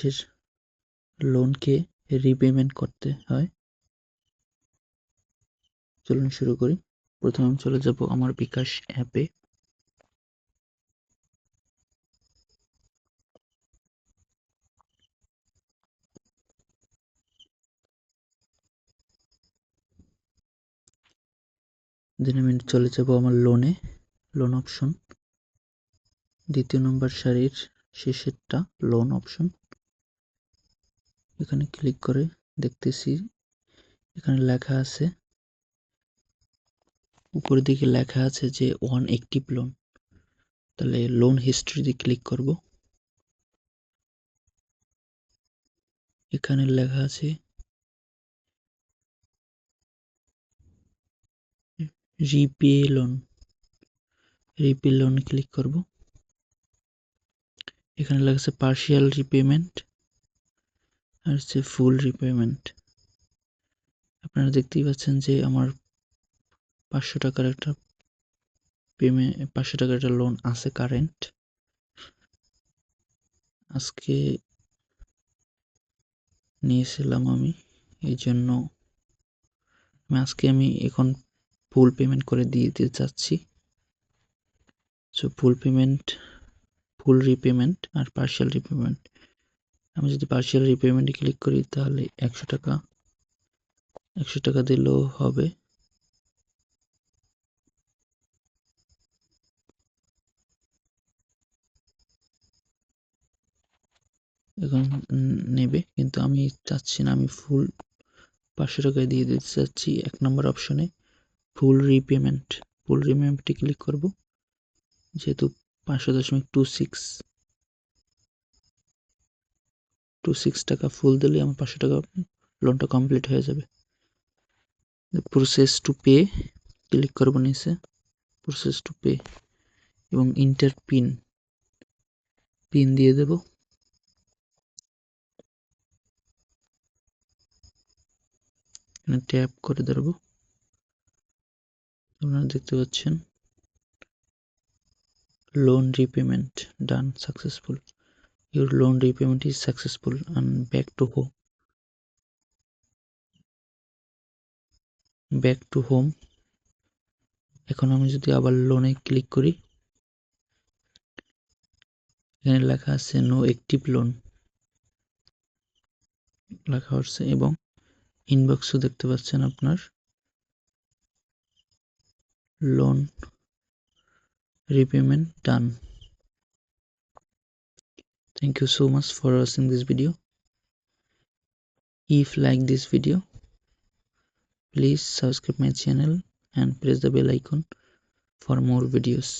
মাসের লোনকে রিপেমেন্ট করতে হয়। চলুন শুরু করি। প্রথমে আমি চলে যাব আমার বিকাশ অ্যাপে। দেন আমি চলে যাব আমার লোন অপশন, দ্বিতীয় নম্বর সারির শেষেরটা লোন অপশন। এখানে ক্লিক করে দেখতেছি এখানে লেখা আছে, উপরের দিকে লেখা আছে যে ওয়ান অ্যাক্টিভ লোন। তাহলে লোন হিস্ট্রিতে ক্লিক করব। এখানে লেখা আছে রিপে লোন ক্লিক করব। এখানে লেখা আছে পার্শিয়াল রিপেমেন্ট আর হচ্ছে ফুল রিপেমেন্ট। আপনারা দেখতেই পাচ্ছেন যে আমার 500 টাকার একটা পেমেন্ট, 500 টাকার একটা লোন আছে কারেন্ট। আজকে নিয়েছিলাম আমি, এই জন্য আজকে আমি এখন ফুল পেমেন্ট করে দিয়ে দিতে চাচ্ছি। সো ফুল রিপেমেন্ট আর পার্শিয়াল রিপেমেন্ট। আমি যদি পার্শিয়াল রিপেমেন্টে ক্লিক করি তাহলে 100 টাকা দিলেও হবে। এখন নেবে, কিন্তু আমি চাচ্ছি না, আমি ফুল 500 টাকায় দিয়ে দিতে চাচ্ছি। 1 নম্বর অপশনে ফুল রিপেমেন্টে ক্লিক করব। যেহেতু 500.26 টাকা ফুল দিলে আমার 500 টাকা লোনটা কমপ্লিট হয়ে যাবে। প্রসেস টু পে ক্লিক করব নিচে, প্রসেস টু পে, এবং ইন্টার পিন দিয়ে দেব। এখানে ট্যাপ করে ধরবো। আপনারা দেখতে পাচ্ছেন loan repayment done successful. Your loan repayment is successful and back to home. এখন আমি যদি আবার লোনে ক্লিক করি, এখানে লেখা আছে নো অ্যাক্টিভ লোন লেখা আছে, এবং ইনবক্সও দেখতে পাচ্ছেন আপনার loan repayment done. Thank you so much for watching this video. If like this video, please subscribe my channel and press the bell icon for more videos.